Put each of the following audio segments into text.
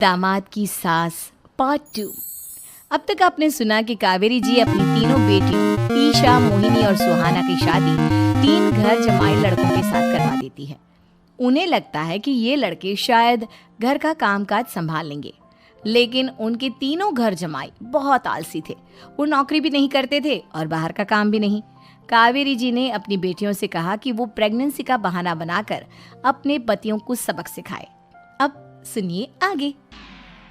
दामाद की सास पार्ट 2। अब तक आपने सुना कि कावेरी जी अपनी तीनों बेटियों ईशा, मोहिनी और सुहाना की शादी 3 घर जमाए लड़कों के साथ करवा देती है। उन्हें लगता है कि ये लड़के शायद घर का कामकाज संभाल लेंगे, लेकिन उनके तीनों घर जमाई बहुत आलसी थे। वो नौकरी भी नहीं करते थे और बाहर का काम भी नहीं। कावेरी जी ने अपनी बेटियों से कहा कि वो प्रेगनेंसी का बहाना बनाकर अपने पतियों को सबक सिखाए। अब सुनिए आगे।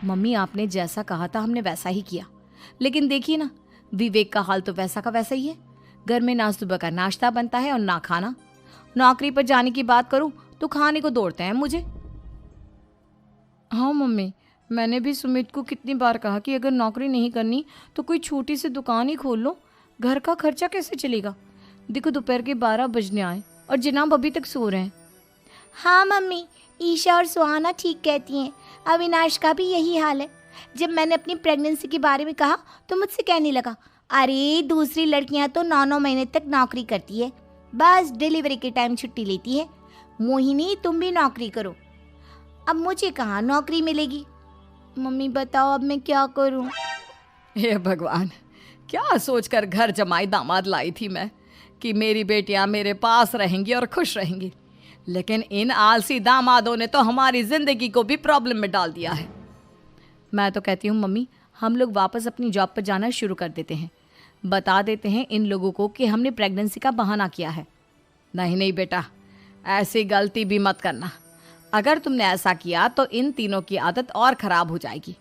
मम्मी, आपने जैसा कहा था हमने वैसा ही किया, लेकिन देखिए ना, विवेक का हाल तो वैसा का वैसा ही है। घर में ना सुबह का नाश्ता बनता है और ना खाना। नौकरी पर जाने की बात करूं तो खाने को दौड़ते हैं मुझे। हाँ मम्मी, मैंने भी सुमित को कितनी बार कहा कि अगर नौकरी नहीं करनी तो कोई छोटी सी दुकान ही खोल लो। घर का खर्चा कैसे चलेगा? देखो दोपहर के 12 बजने आए और जनाब अभी तक सो रहे हैं। हाँ मम्मी, ईशा और सुहाना ठीक कहती हैं। अविनाश का भी यही हाल है। जब मैंने अपनी प्रेगनेंसी के बारे में कहा तो मुझसे कहने लगा, अरे दूसरी लड़कियां तो 9-9 महीने तक नौकरी करती है, बस डिलीवरी के टाइम छुट्टी लेती है। मोहिनी, तुम भी नौकरी करो। अब मुझे कहाँ नौकरी मिलेगी? मम्मी बताओ अब मैं क्या करूँ? हे भगवान, क्या सोचकर घर जमाई दामाद लाई थी मैं कि मेरी बेटियां मेरे पास रहेंगी और खुश रहेंगी, लेकिन इन आलसी दामादों ने तो हमारी जिंदगी को भी प्रॉब्लम में डाल दिया है। मैं तो कहती हूँ मम्मी, हम लोग वापस अपनी जॉब पर जाना शुरू कर देते हैं। बता देते हैं इन लोगों को कि हमने प्रेगनेंसी का बहाना किया है। नहीं नहीं बेटा, ऐसी गलती भी मत करना। अगर तुमने ऐसा किया तो इन तीनों की आदत और ख़राब हो जाएगी।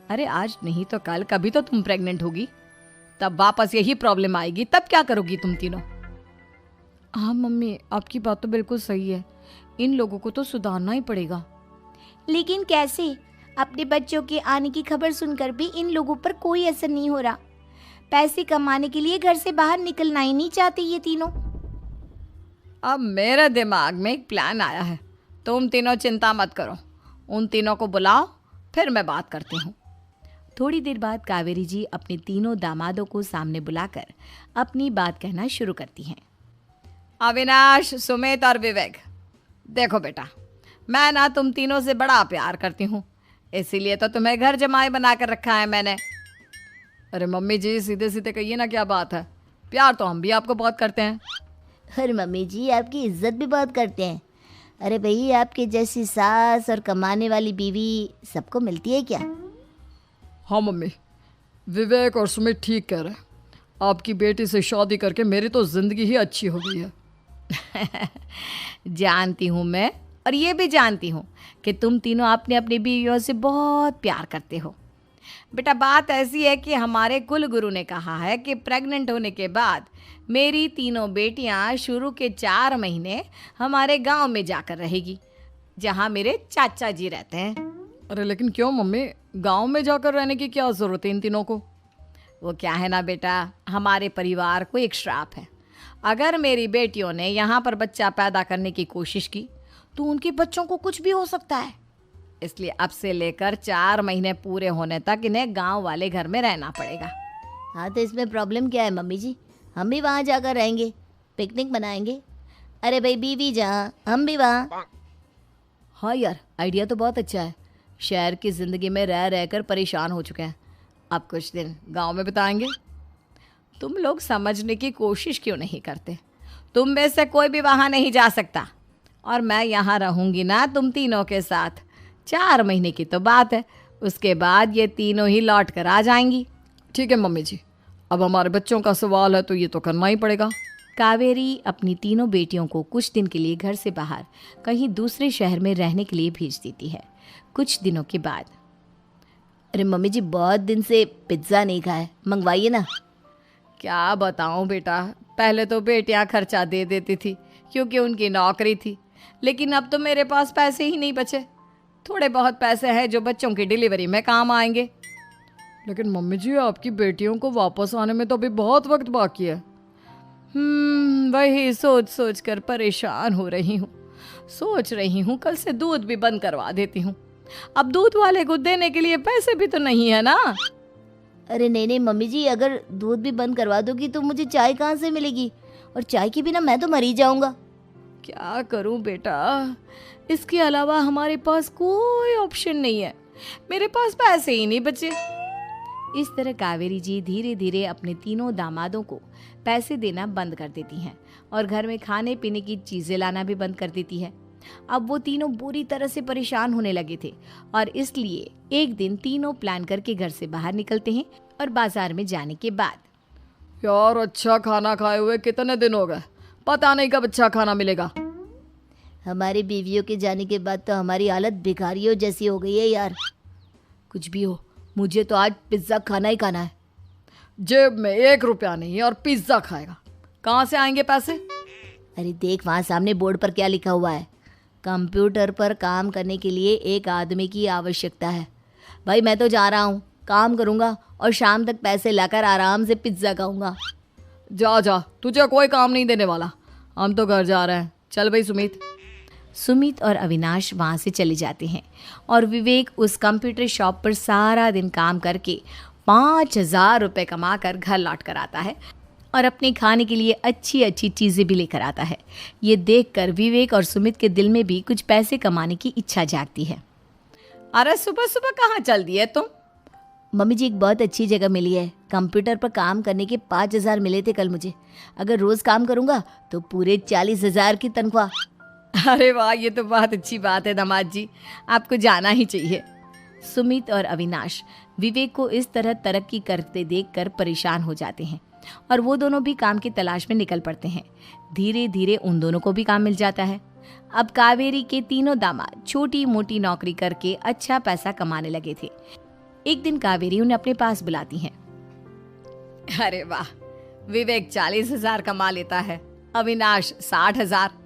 अरे आज नहीं तो कल कभी तो तुम प्रेग्नेंट होगी, तब वापस यही प्रॉब्लम आएगी। तब क्या करोगी तुम तीनों? हाँ मम्मी, आपकी बात तो बिल्कुल सही है। इन लोगों को तो सुधारना ही पड़ेगा। लेकिन कैसे? अपने बच्चों के आने की खबर सुनकर भी इन लोगों पर कोई असर नहीं हो रहा। पैसे कमाने के लिए घर से बाहर निकलना ही नहीं चाहते ये तीनों। अब मेरे दिमाग में एक प्लान आया है। तुम तीनों चिंता मत करो, उन तीनों को बुलाओ, फिर मैं बात करती हूँ। थोड़ी देर बाद कावेरी जी अपने तीनों दामादों को सामने बुलाकर अपनी बात कहना शुरू करती हैं। अविनाश, सुमित और विवेक, देखो बेटा, मैं ना तुम तीनों से बड़ा प्यार करती हूँ, इसीलिए तो तुम्हें घर जमाई बना कर रखा है मैंने। अरे मम्मी जी, सीधे सीधे कहिए ना, क्या बात है? प्यार तो हम भी आपको बहुत करते हैं। अरे मम्मी जी, आपकी इज्जत भी बहुत करते हैं। अरे भाई, आपके जैसी सास और कमाने वाली बीवी सबको मिलती है क्या? हाँ मम्मी, विवेक और सुमित ठीक कह रहे हैं। आपकी बेटी से शादी करके मेरी तो ज़िंदगी ही अच्छी हो गई है। जानती हूँ मैं, और ये भी जानती हूँ कि तुम तीनों अपने अपनी बीवियों से बहुत प्यार करते हो। बेटा, बात ऐसी है कि हमारे कुल गुरु ने कहा है कि प्रेग्नेंट होने के बाद मेरी तीनों बेटियाँ शुरू के 4 महीने हमारे गांव में जाकर रहेगी, जहाँ मेरे चाचा जी रहते हैं। अरे लेकिन क्यों मम्मी, गांव में जाकर रहने की क्या ज़रूरत है इन तीनों को? वो क्या है ना बेटा, हमारे परिवार को एक श्राप है। अगर मेरी बेटियों ने यहाँ पर बच्चा पैदा करने की कोशिश की तो उनके बच्चों को कुछ भी हो सकता है। इसलिए अब से लेकर 4 महीने पूरे होने तक इन्हें गांव वाले घर में रहना पड़ेगा। हाँ तो इसमें प्रॉब्लम क्या है मम्मी जी? हम भी वहाँ जाकर रहेंगे, पिकनिक मनाएंगे। अरे भाई, बीवी जहाँ हम भी वहाँ। हाँ यार, आइडिया तो बहुत अच्छा है। शहर की ज़िंदगी में रह रहकर परेशान हो चुके हैं, अब कुछ दिन गांव में बिताएंगे। तुम लोग समझने की कोशिश क्यों नहीं करते? तुम में से कोई भी वहाँ नहीं जा सकता, और मैं यहाँ रहूँगी ना तुम तीनों के साथ। 4 महीने की तो बात है, उसके बाद ये तीनों ही लौट कर आ जाएंगी। ठीक है मम्मी जी, अब हमारे बच्चों का सवाल है तो ये तो करना ही पड़ेगा। कावेरी अपनी तीनों बेटियों को कुछ दिन के लिए घर से बाहर कहीं दूसरे शहर में रहने के लिए भेज देती है। कुछ दिनों के बाद, अरे मम्मी जी, बहुत दिन से पिज्ज़ा नहीं खाया, मंगवाइए ना। क्या बताऊं बेटा, पहले तो बेटियां खर्चा दे देती थी क्योंकि उनकी नौकरी थी, लेकिन अब तो मेरे पास पैसे ही नहीं बचे। थोड़े बहुत पैसे हैं जो बच्चों की डिलीवरी में काम आएंगे। लेकिन मम्मी जी, आपकी बेटियों को वापस आने में तो अभी बहुत वक्त बाकी है। वही सोच सोच कर परेशान हो रही हूँ। सोच रही हूँ कल से दूध भी बंद करवा देती हूँ। अब दूध वाले को देने के लिए पैसे भी तो नहीं है ना। अरे नहीं नहीं मम्मी जी, अगर दूध भी बंद करवा दोगी तो मुझे चाय कहाँ से मिलेगी? और चाय के बिना मैं तो मर ही जाऊंगा। क्या करूं बेटा, इसके अलावा हमारे पास कोई ऑप्शन नहीं है। मेरे पास पैसे ही नहीं बचे। इस तरह कावेरी जी धीरे धीरे अपने तीनों दामादों को पैसे देना बंद कर देती हैं और घर में खाने पीने की चीजें लाना भी बंद कर देती है। अब वो तीनों बुरी तरह से परेशान होने लगे थे और इसलिए एक दिन तीनों प्लान करके घर से बाहर निकलते हैं और बाजार में जाने के बाद यार अच्छा खाना खाए हुए कितने दिन हो गए, पता नहीं कब अच्छा खाना मिलेगा। हमारी बीवियों के जाने के बाद तो हमारी हालत भिखारियों जैसी हो गई है यार। कुछ भी हो, मुझे तो आज पिज्ज़ा खाना ही खाना है। जेब में 1 रुपया नहीं है और पिज्ज़ा खाएगा, कहाँ से आएंगे पैसे? अरे देख वहाँ सामने बोर्ड पर क्या लिखा हुआ है, कंप्यूटर पर काम करने के लिए एक आदमी की आवश्यकता है। भाई मैं तो जा रहा हूँ, काम करूँगा और शाम तक पैसे लाकर आराम से पिज्ज़ा खाऊंगा। जा जा, तुझे कोई काम नहीं देने वाला, हम तो घर जा रहे हैं। चल भाई सुमित। सुमित और अविनाश वहाँ से चले जाते हैं और विवेक उस कंप्यूटर शॉप पर सारा दिन काम करके 5,000 रुपये कमा कर घर लौट कर आता है और अपने खाने के लिए अच्छी अच्छी चीज़ें भी लेकर आता है। ये देखकर विवेक और सुमित के दिल में भी कुछ पैसे कमाने की इच्छा जागती है। अरे सुबह सुबह कहाँ चल दिए तुम? मम्मी जी एक बहुत अच्छी जगह मिली है, कंप्यूटर पर काम करने के 5,000 मिले थे कल मुझे। अगर रोज़ काम करूँगा तो पूरे 40,000 की तनख्वाह। अरे वाह, ये तो बहुत अच्छी बात है दामाद जी, आपको जाना ही चाहिए। सुमित और अविनाश विवेक को इस तरह तरक्की करते देखकर परेशान हो जाते हैं और वो दोनों भी काम की तलाश में निकल पड़ते हैं। धीरे धीरे उन दोनों को भी काम मिल जाता है। अब कावेरी के तीनों दामाद छोटी मोटी नौकरी करके अच्छा पैसा कमाने लगे थे। एक दिन कावेरी उन्हें अपने पास बुलाती हैं। अरे वाह, विवेक 40,000 कमा लेता है, अविनाश 60,000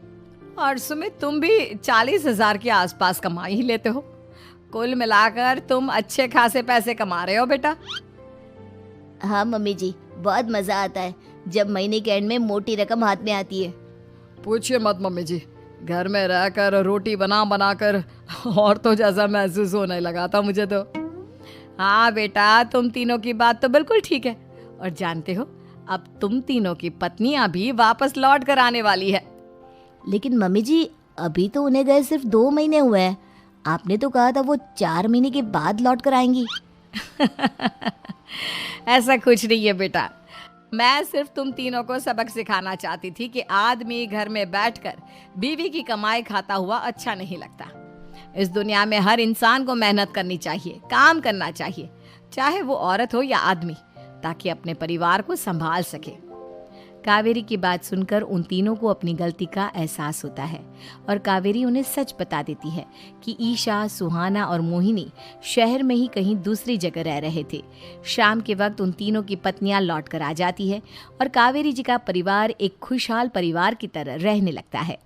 और सुमित तुम भी 40,000 के आसपास कमा ही लेते हो। कुल मिलाकर तुम अच्छे खासे पैसे कमा रहे हो बेटा। हाँ मम्मी जी, बहुत मज़ा आता है जब महीने के एंड में मोटी रकम हाथ में आती है। पूछिए मत मम्मी जी, घर में रहकर रोटी बना बना कर और तो जैसा महसूस होने लगा था मुझे तो। हाँ बेटा, तुम तीनों की बात तो बिल्कुल ठीक है और जानते हो अब तुम तीनों की पत्नियां भी वापस लौट कर आने वाली है। लेकिन मम्मी जी अभी तो उन्हें गए सिर्फ 2 महीने हुए हैं, आपने तो कहा था वो 4 महीने के बाद लौट कर आएंगी। ऐसा कुछ नहीं है बेटा, मैं सिर्फ तुम तीनों को सबक सिखाना चाहती थी कि आदमी घर में बैठकर बीवी की कमाई खाता हुआ अच्छा नहीं लगता। इस दुनिया में हर इंसान को मेहनत करनी चाहिए, काम करना चाहिए, चाहे वो औरत हो या आदमी, ताकि अपने परिवार को संभाल सके। कावेरी की बात सुनकर उन तीनों को अपनी गलती का एहसास होता है और कावेरी उन्हें सच बता देती है कि ईशा, सुहाना और मोहिनी शहर में ही कहीं दूसरी जगह रह रहे थे। शाम के वक्त उन तीनों की पत्नियां लौट कर आ जाती है और कावेरी जी का परिवार एक खुशहाल परिवार की तरह रहने लगता है।